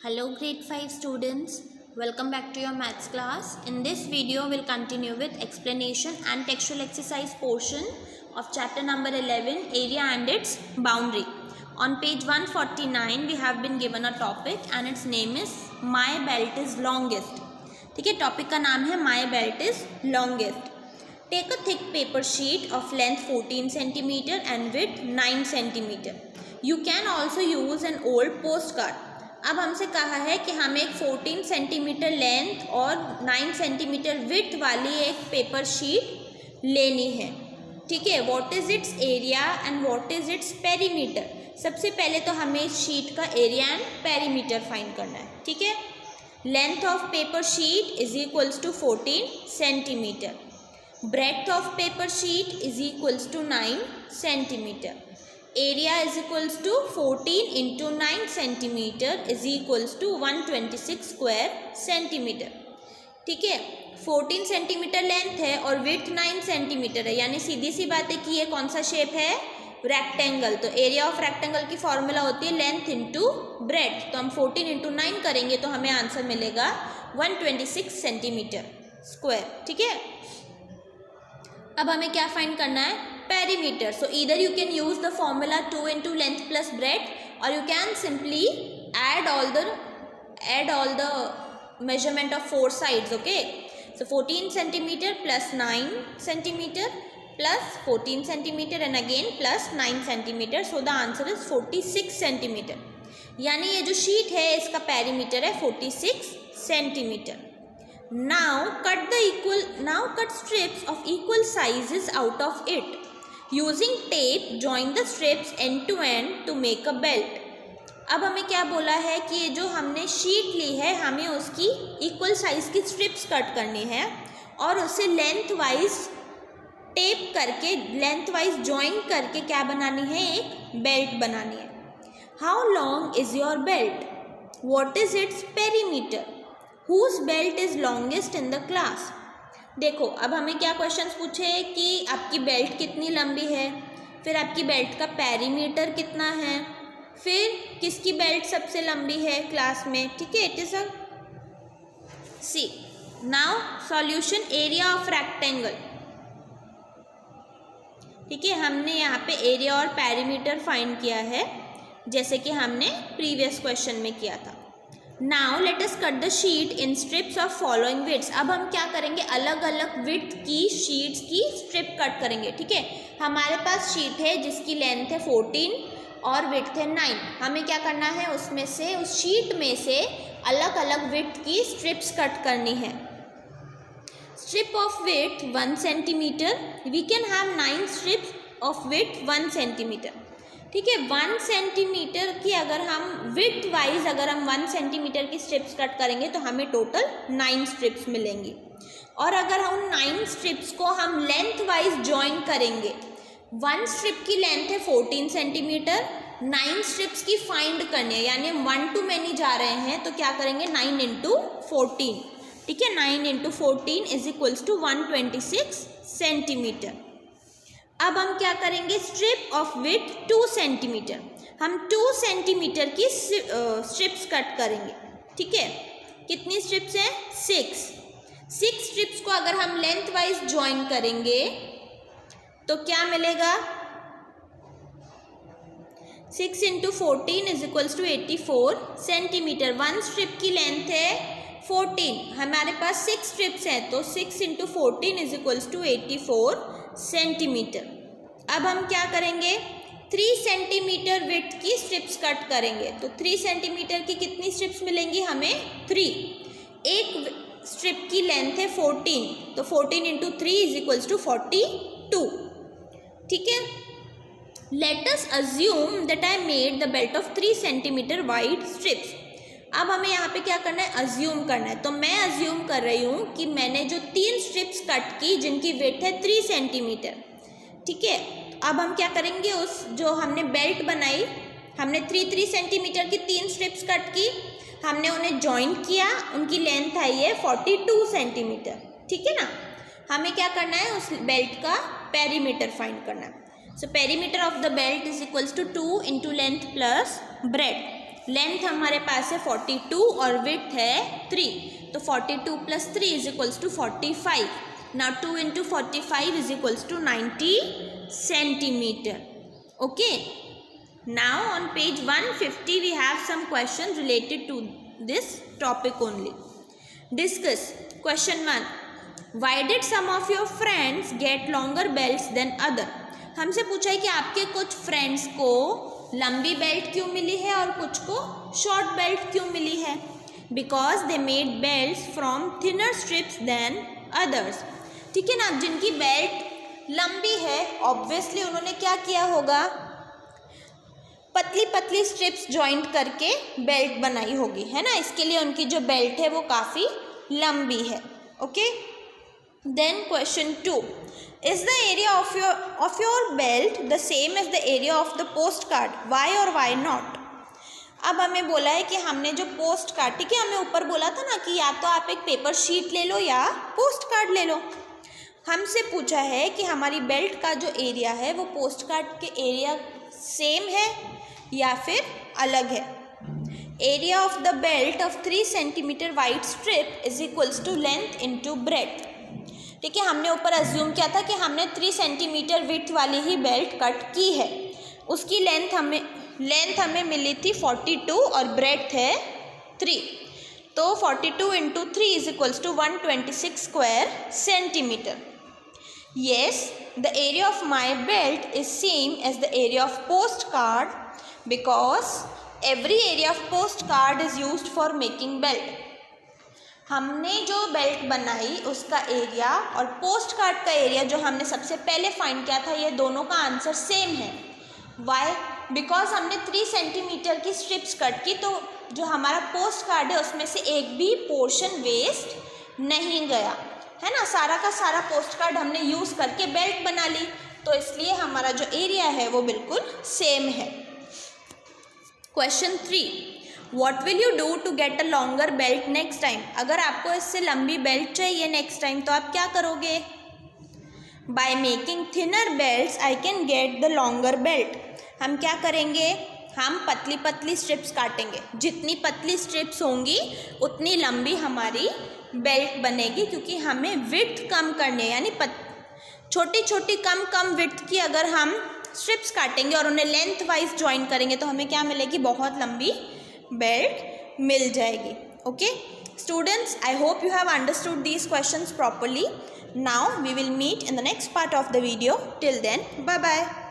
Hello grade 5 students, welcome back to your maths class. In this video we'll continue with explanation and textual exercise portion of chapter number 11, area and its boundary. On page 149 we have been given a topic and its name is my belt is longest. ठीक है, topic का नाम है my belt is longest. Take a thick paper sheet of length 14 cm and width 9 cm. You can also use an old postcard. अब हमसे कहा है कि हमें एक 14 सेंटीमीटर लेंथ और 9 सेंटीमीटर विड्थ वाली एक पेपर शीट लेनी है. ठीक है, what is it's area and what is its perimeter. सबसे पहले तो हमें इस शीट का एरिया एंड पेरीमीटर फाइंड करना है. ठीक है, length of paper sheet is equals to 14 centimetre. Breadth of paper sheet is equals to 9 centimetre. Area is equals to 14 into 9 centimeter is equals to 126 square centimeter. ठीक है, 14 centimetre length है और width 9 centimetre है, यानी सीधी सी बात है कि ये कौन सा शेप है, रेक्टेंगल. तो एरिया ऑफ रेक्टेंगल की फॉर्मूला होती है लेंथ इंटू ब्रेड्थ. तो हम 14 इंटू 9 करेंगे तो हमें आंसर मिलेगा 126 सेंटीमीटर स्क्वायर. ठीक है, अब हमें क्या फाइंड करना है, perimeter. So either you can use the formula 2 into length plus breadth, or you can simply add all the measurement of four sides. Okay, so 14 centimeter plus 9 centimeter plus 14 centimeter and again plus 9 centimeter. So the answer is 46 centimeter. यानी ये जो sheet है इसका perimeter है 46 centimetre. Now cut strips of equal sizes out of it. Using tape, join the strips end to end to make a belt. अब हमें क्या बोला है कि ये जो हमने शीट ली है हमें उसकी इक्वल साइज की स्ट्रिप्स कट करनी है और उसे लेंथ वाइज टेप करके लेंथ वाइज जॉइन करके क्या बनानी है, एक बेल्ट बनानी है. How long is your belt, what is its perimeter, whose belt is longest in the class. देखो, अब हमें क्या क्वेश्चंस पूछे कि आपकी बेल्ट कितनी लंबी है, फिर आपकी बेल्ट का पेरीमीटर कितना है, फिर किसकी बेल्ट सबसे लंबी है क्लास में. ठीक है, it is a C. Now solution, area of rectangle. ठीक है, हमने यहाँ पे एरिया और पेरीमीटर फाइंड किया है जैसे कि हमने प्रीवियस क्वेश्चन में किया था. Now let us cut the sheet in strips of following widths. अब हम क्या करेंगे, अलग अलग विड्थ की शीट्स की स्ट्रिप कट करेंगे. ठीक है, हमारे पास शीट है जिसकी लेंथ है 14 और विड्थ है 9. हमें क्या करना है, उसमें से उस शीट में से अलग अलग विड्थ की स्ट्रिप्स कट करनी है. Strip of width 1 centimetre, we can have 9 strips of width 1 centimetre. ठीक है, 1 सेंटीमीटर की अगर हम विड्थ वाइज अगर हम 1 सेंटीमीटर की स्ट्रिप्स कट करेंगे तो हमें टोटल 9 स्ट्रिप्स मिलेंगी. और अगर हम 9 स्ट्रिप्स को हम लेंथ वाइज ज्वाइन करेंगे, 1 स्ट्रिप की लेंथ है 14 सेंटीमीटर, 9 स्ट्रिप्स की फाइंड करनी है, यानी 1 to many जा रहे हैं तो क्या करेंगे, 9 into 14. ठीक है, 9 into 14 is equals to 126 centimetre. अब हम क्या करेंगे, स्ट्रिप ऑफ विड्थ 2 सेंटीमीटर, हम 2 सेंटीमीटर की स्ट्रिप्स कट करेंगे. ठीक है, कितनी स्ट्रिप्स हैं, 6 स्ट्रिप्स को अगर हम लेंथ वाइज ज्वाइन करेंगे तो क्या मिलेगा, 6 into 14 is equals to 84 centimetre. 1 strip की लेंथ है 14, हमारे पास 6 स्ट्रिप्स हैं तो 6 into 14 is equals to 84 centimetre. अब हम क्या करेंगे, 3 सेंटीमीटर विड्थ की स्ट्रिप्स कट करेंगे. तो 3 सेंटीमीटर की कितनी स्ट्रिप्स मिलेंगी हमें, 3. एक स्ट्रिप की लेंथ है 14 तो 14 इंटू 3 इज इक्वल्स टू 42. ठीक है, let us assume that I made the belt of 3 centimetre wide strips. अब हमें यहाँ पे क्या करना है, अज्यूम करना है. तो मैं अज्यूम कर रही हूँ कि मैंने जो 3 स्ट्रिप्स कट की जिनकी विड्थ है 3 सेंटीमीटर. ठीक है, अब हम क्या करेंगे, उस जो हमने बेल्ट बनाई, हमने 3 सेंटीमीटर की 3 स्ट्रिप्स कट की, हमने उन्हें जॉइन किया, उनकी लेंथ आई है 42 सेंटीमीटर. ठीक है ना, हमें क्या करना है, उस बेल्ट का पेरीमीटर फाइंड करना है. So perimeter of the belt is equals to 2 into length plus breadth. Length हमारे पास है 42 और विड्थ है 3, तो 42 + 3 is equals to 45. Now 2 into 45 is equals to 90 centimeter. Okay. Now on page 150 we have some questions related to this topic only. Discuss. Question 1. Why did some of your friends get longer belts than other? हमसे पूछा है कि आपके कुछ friends को लंबी belt क्यों मिली है और कुछ को शॉर्ट बेल्ट क्यों मिली है? Because they made belts from thinner strips than others. ठीक है ना, जिनकी बेल्ट लंबी है ऑब्वियसली उन्होंने क्या किया होगा, पतली पतली स्ट्रिप्स जॉइंट करके बेल्ट बनाई होगी, है ना, इसके लिए उनकी जो बेल्ट है वो काफ़ी लंबी है. Okay. Then question 2. Is the area of your belt the same as the area of the postcard? Why और वाई नॉट? अब हमें बोला है कि हमने जो पोस्ट कार्ड, ठीक है, हमें ऊपर बोला था ना कि या तो आप एक पेपर शीट ले लो या पोस्ट कार्ड ले लो. हमसे पूछा है कि हमारी बेल्ट का जो एरिया है वो पोस्ट कार्ड के एरिया सेम है या फिर अलग है. Area of the belt of 3 centimetre wide strip is equals to length into breadth. ठीक है, हमने ऊपर अज्यूम किया था कि हमने 3 सेंटीमीटर विड्थ वाली ही बेल्ट कट की है. उसकी लेंथ हमें मिली थी 42 और ब्रेड्थ है 3. तो 42 into 3 is equals to 126 square centimetre. Yes, the area of my belt is same as the area of postcard because every area of postcard is used for making belt. हमने जो belt बनाई उसका area और post card का area जो हमने सबसे पहले फाइंड किया था, ये दोनों का आंसर सेम है. वाई? बिकॉज हमने 3 सेंटीमीटर की स्ट्रिप्स कट की, तो जो हमारा पोस्ट कार्ड है उसमें से एक भी पोर्शन वेस्ट नहीं गया, है ना. सारा का सारा पोस्ट कार्ड हमने यूज़ करके बेल्ट बना ली, तो इसलिए हमारा जो एरिया है वो बिल्कुल सेम है. Question 3. What will you do to get a longer belt next time? अगर आपको इससे लंबी बेल्ट चाहिए नेक्स्ट टाइम तो आप क्या करोगे? By making thinner belts I can get the longer belt. हम क्या करेंगे? हम पतली पतली स्ट्रिप्स काटेंगे. जितनी पतली स्ट्रिप्स होंगी उतनी लंबी हमारी बेल्ट बनेगी, क्योंकि हमें विड्थ कम करने, यानी छोटी छोटी कम विड्थ की अगर हम स्ट्रिप्स काटेंगे और उन्हें लेंथ वाइज ज्वाइन करेंगे तो हमें क्या मिलेगी? बहुत लंबी बेल्ट मिल जाएगी. Okay students, I hope you have understood these questions properly. Now we will meet in the next part of the video. Till then, bye bye.